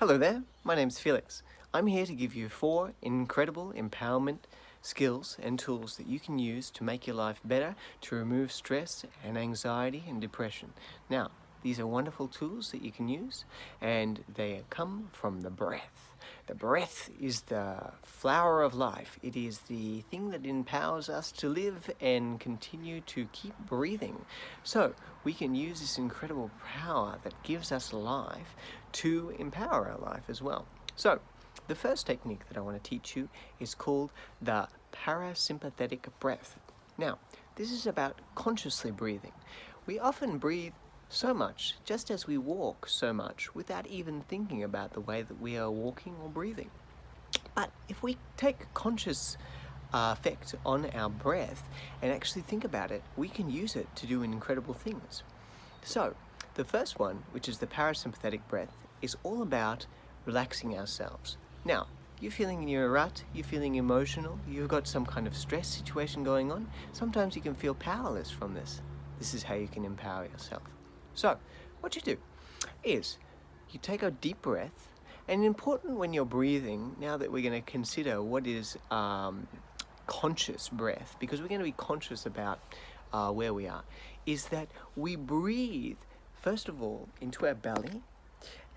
Hello there, my name's Felix. I'm here to give you 4 incredible empowerment skills and tools that you can use to make your life better, to remove stress and anxiety and depression. Now, these are wonderful tools that you can use, and they come from the breath. The breath is the flower of life. It is the thing that empowers us to live and continue to keep breathing. So, we can use this incredible power that gives us life to empower our life as well. So, the first technique that I want to teach you is called the parasympathetic breath. Now, this is about consciously breathing. We often breathe so much, just as we walk so much, without even thinking about the way that we are walking or breathing. But if we take conscious effect on our breath and actually think about it, we can use it to do incredible things. So, the first one, which is the parasympathetic breath, is all about relaxing ourselves. Now, you're feeling in your rut, you're feeling emotional, you've got some kind of stress situation going on. Sometimes you can feel powerless from this. This is how you can empower yourself. So, what you do is you take a deep breath, and important when you're breathing, now that we're going to consider what is conscious breath, because we're going to be conscious about where we are, is that we breathe, first of all, into our belly,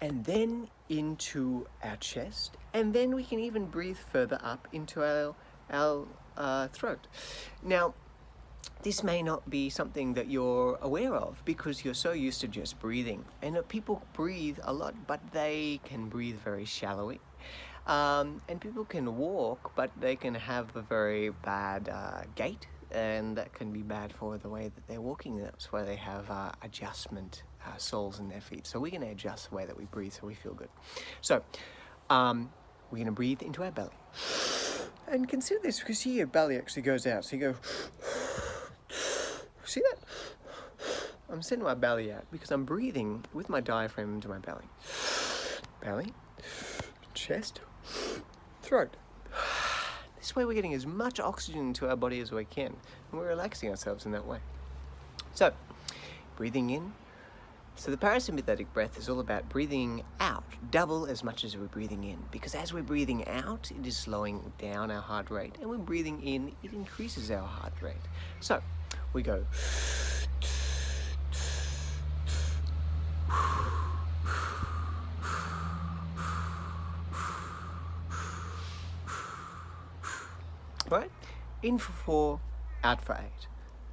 and then into our chest, and then we can even breathe further up into our throat. Now, this may not be something that you're aware of because you're so used to just breathing. And people breathe a lot, but they can breathe very shallowly. And people can walk, but they can have a very bad gait, and that can be bad for the way that they're walking. That's why they have adjustment soles in their feet. So we're going to adjust the way that we breathe so we feel good. So we're going to breathe into our belly. And consider this, because here your belly actually goes out. So you go... See that? I'm sending my belly out because I'm breathing with my diaphragm into my belly. Belly, chest, throat. This way we're getting as much oxygen into our body as we can, and we're relaxing ourselves in that way. So, breathing in. So the parasympathetic breath is all about breathing out, double as much as we're breathing in. Because as we're breathing out, it is slowing down our heart rate. And when breathing in, it increases our heart rate. So we go. Right? In for 4, out for 8.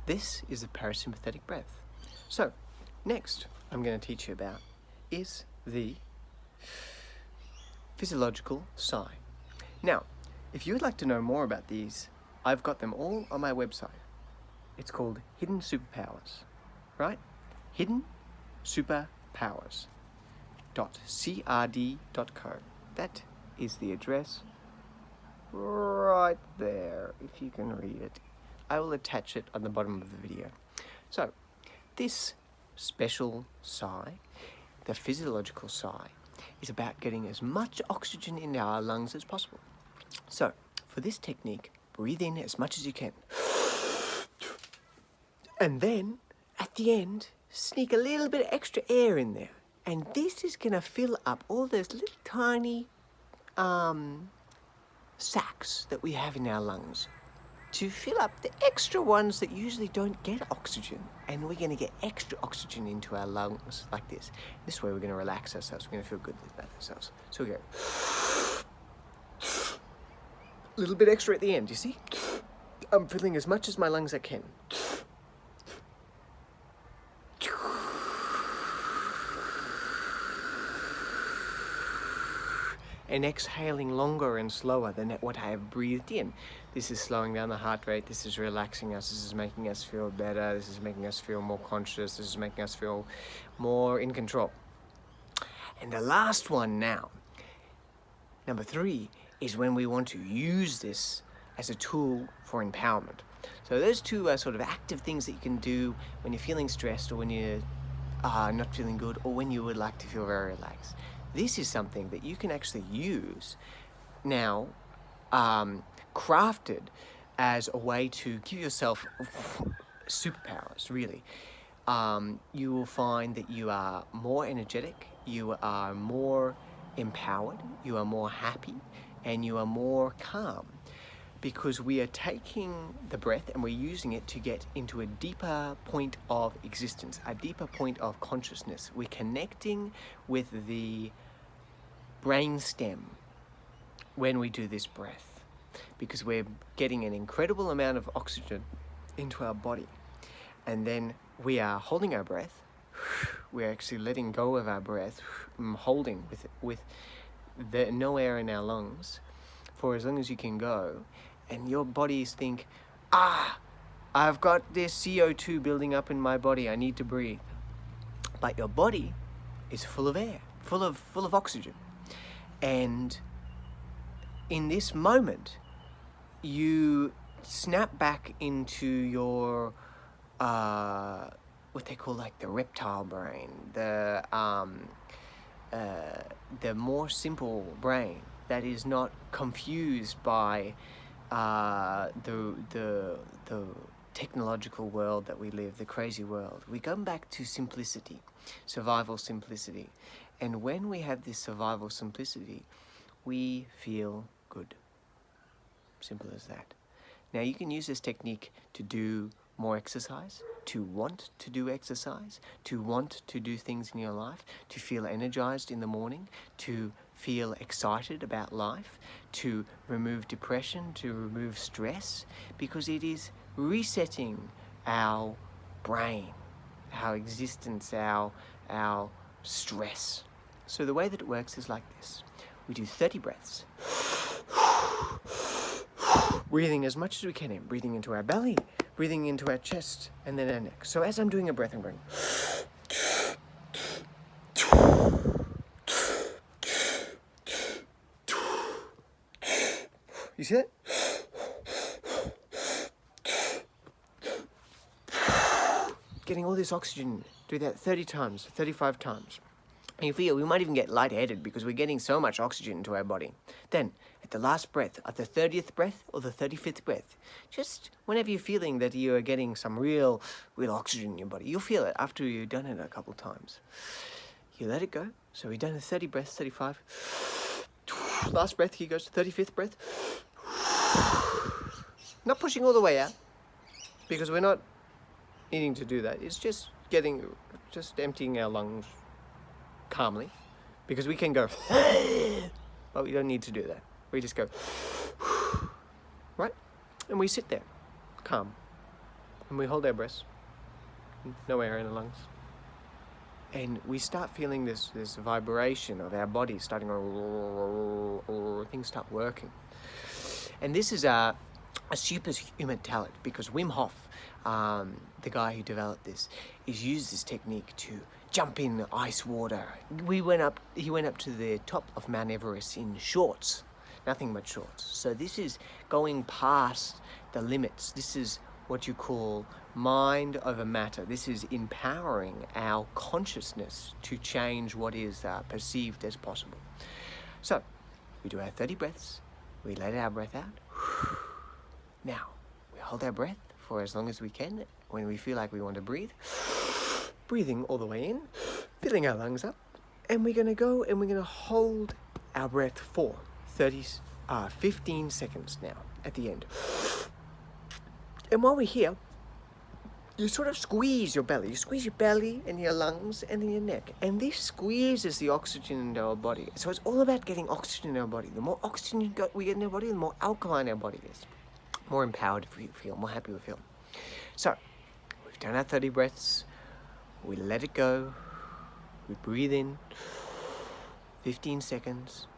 This is the parasympathetic breath. So, next I'm going to teach you about is the physiological sigh. Now, if you would like to know more about these, I've got them all on my website. It's called Hidden Superpowers, right? Hidden Superpowers.crd.co. That is the address right there, if you can read it. I will attach it on the bottom of the video. So, this special sigh, the physiological sigh, is about getting as much oxygen in our lungs as possible. So, for this technique, breathe in as much as you can. And then, at the end, sneak a little bit of extra air in there. And this is going to fill up all those little tiny sacs that we have in our lungs to fill up the extra ones that usually don't get oxygen. And we're going to get extra oxygen into our lungs like this. This way we're going to relax ourselves. We're going to feel good about ourselves. So we go. A little bit extra at the end, you see? I'm filling as much as my lungs I can. And exhaling longer and slower than what I have breathed in. This is slowing down the heart rate, this is relaxing us, this is making us feel better, this is making us feel more conscious, this is making us feel more in control. And the last one now, number 3, is when we want to use this as a tool for empowerment. So those 2 are sort of active things that you can do when you're feeling stressed, or when you're not feeling good, or when you would like to feel very relaxed. This is something that you can actually use now, crafted as a way to give yourself superpowers, really. You will find that you are more energetic, you are more empowered, you are more happy, and you are more calm, because we are taking the breath and we're using it to get into a deeper point of existence, a deeper point of consciousness. We're connecting with the brainstem when we do this breath, because we're getting an incredible amount of oxygen into our body. And then we are holding our breath. We're actually letting go of our breath, holding with no air in our lungs for as long as you can go. And your bodies think, I've got this CO2 building up in my body, I need to breathe. But your body is full of air, full of oxygen. And in this moment, you snap back into your what they call like the reptile brain, the more simple brain that is not confused by the technological world that we live, the crazy world. We come back to simplicity, survival simplicity. And when we have this survival simplicity, we feel good. Simple as that. Now you can use this technique to do more exercise, to want to do exercise, to want to do things in your life, to feel energized in the morning, to feel excited about life, to remove depression, to remove stress, because it is resetting our brain, our existence, our stress. So the way that it works is like this. We do 30 breaths. Breathing as much as we can in, breathing into our belly, breathing into our chest, and then our neck. So as I'm doing a breath, I'm going. You see that? Getting all this oxygen, do that 30 times, 35 times. And you feel we might even get lightheaded because we're getting so much oxygen into our body. Then, at the last breath, at the 30th breath or the 35th breath, just whenever you're feeling that you are getting some real oxygen in your body, you'll feel it after you've done it a couple times. You let it go. So we've done the 30 breaths, 35. Last breath, here goes, 35th breath. Not pushing all the way out, because we're not needing to do that. It's just emptying our lungs calmly, because we can go, but we don't need to do that. We just go, right? And we sit there, calm, and we hold our breaths, no air in the lungs. And we start feeling this vibration of our body starting to, things start working. And this is a superhuman talent, because Wim Hof, the guy who developed this, is used this technique to jump in ice water. He went up to the top of Mount Everest in shorts, nothing but shorts. So this is going past the limits. This is what you call mind over matter. This is empowering our consciousness to change what is perceived as possible. So we do our 30 breaths. We let our breath out. Now, we hold our breath for as long as we can. When we feel like we want to breathe, breathing all the way in, filling our lungs up, and we're going to go and we're going to hold our breath for 15 seconds now at the end. And while we're here, you sort of squeeze your belly. You squeeze your belly and your lungs and then your neck. And this squeezes the oxygen into our body. So it's all about getting oxygen in our body. The more oxygen we get in our body, the more alkaline our body is. More empowered we feel, more happy we feel. So, we've done our 30 breaths. We let it go. We breathe in. 15 seconds.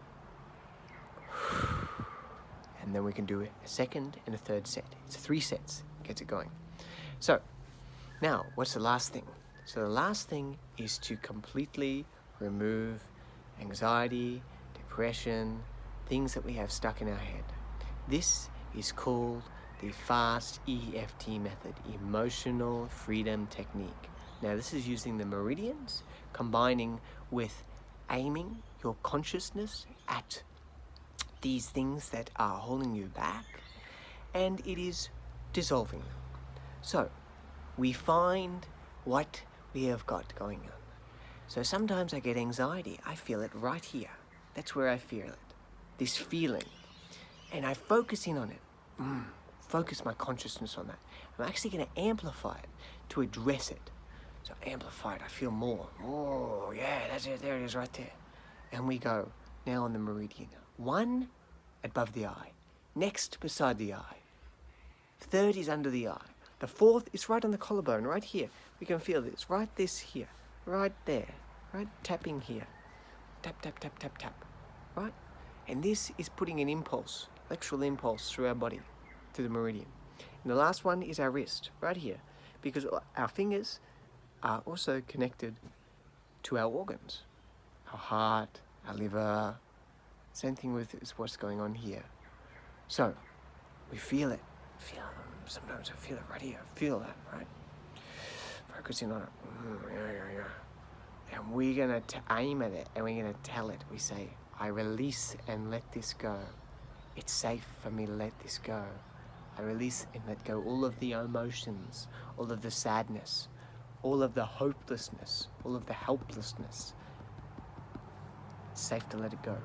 And then we can do a second and a third set. It's 3 sets. Gets it going. So, now, what's the last thing? So the last thing is to completely remove anxiety, depression, things that we have stuck in our head. This is called the FAST EFT method, Emotional Freedom Technique. Now, this is using the meridians, combining with aiming your consciousness at these things that are holding you back, and it is dissolving them. So, we find what we have got going on. So sometimes I get anxiety. I feel it right here. That's where I feel it. This feeling. And I focus in on it. Focus my consciousness on that. I'm actually going to amplify it to address it. So amplify it, I feel more. Oh, yeah, that's it, there it is right there. And we go now on the meridian. 1 above the eye. Next beside the eye. 3rd is under the eye. The 4th is right on the collarbone, right here. We can feel this, right this here, right there, right tapping here. Tap, tap, tap, tap, tap, right? And this is putting an impulse, electrical impulse through our body to the meridian. And the last one is our wrist, right here, because our fingers are also connected to our organs, our heart, our liver. Same thing with is what's going on here. So we feel it. Sometimes I feel it right here. Feel that, right? Focusing on it. Yeah. And we're gonna aim at it, and we're gonna tell it. We say, I release and let this go. It's safe for me to let this go. I release and let go all of the emotions, all of the sadness, all of the hopelessness, all of the helplessness. It's safe to let it go.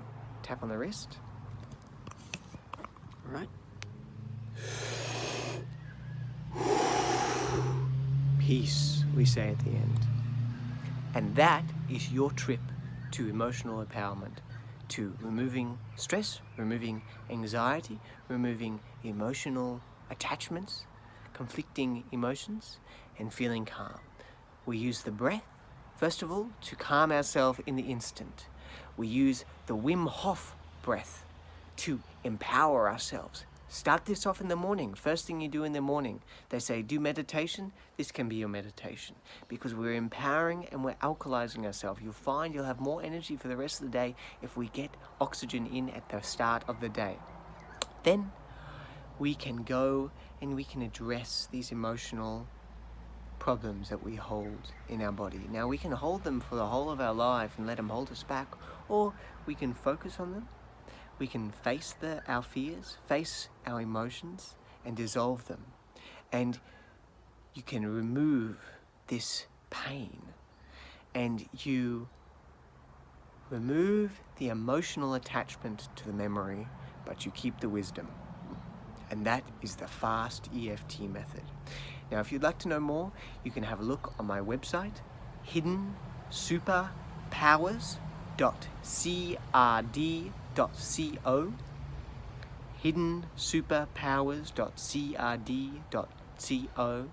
Tap on the wrist. All right. Peace, we say at the end. And that is your trip to emotional empowerment, to removing stress, removing anxiety, removing emotional attachments, conflicting emotions, and feeling calm. We use the breath, first of all, to calm ourselves in the instant. We use the Wim Hof breath to empower ourselves. Start this off in the morning. First thing you do in the morning. They say, do meditation. This can be your meditation because we're empowering and we're alkalizing ourselves. You'll find you'll have more energy for the rest of the day if we get oxygen in at the start of the day. Then we can go and we can address these emotional problems that we hold in our body. Now we can hold them for the whole of our life and let them hold us back, or we can focus on them. We can face our fears, face our emotions, and dissolve them. And you can remove this pain. And you remove the emotional attachment to the memory, but you keep the wisdom. And that is the fast EFT method. Now, if you'd like to know more, you can have a look on my website, hiddensuperpowers.crd.co, hiddensuperpowers.crd.co,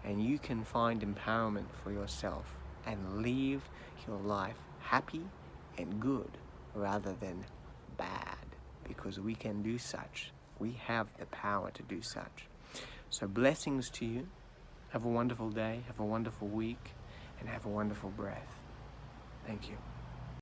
and you can find empowerment for yourself and live your life happy and good rather than bad, because we can do such. We have the power to do such. So blessings to you. Have a wonderful day, have a wonderful week, and have a wonderful breath. Thank you.